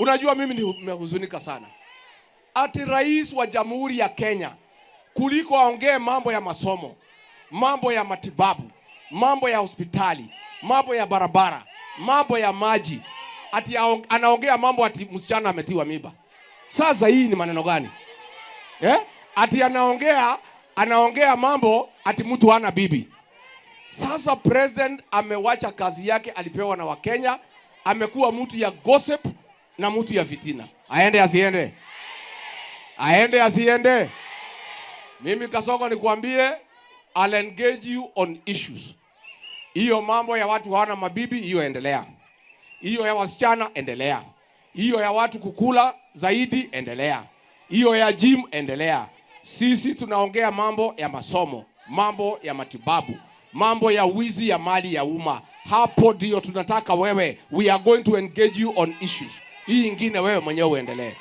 Unajua mimi nimehuzunika sana. Ati rais wa Jamhuri ya Kenya kuliko aongee mambo ya masomo, mambo ya matibabu, mambo ya hospitali, mambo ya barabara, mambo ya maji, ati anaongea mambo ati msichana ametiwa mimba. Sasa hii ni maneno gani? Ati anaongea mambo ati mtu hana bibi. Sasa president amewacha kazi yake alipewa na Wakenya, amekuwa mtu ya gossip na mtu ya fitina. Aende asiende? Aende asiende? Mimi Kasongo nikuambie, I'll engage you on issues. Hiyo mambo ya watu hawana mabibi, hiyo endelea. Hiyo ya wasichana, endelea. Hiyo ya watu kukula zaidi, endelea. Hiyo ya gym, endelea. Sisi tunaongea mambo ya masomo, mambo ya matibabu, mambo ya wizi ya mali ya umma. Hapo ndio tunataka wewe. We are going to engage you on issues. Hii ingine wewe mwenyewe uendelee.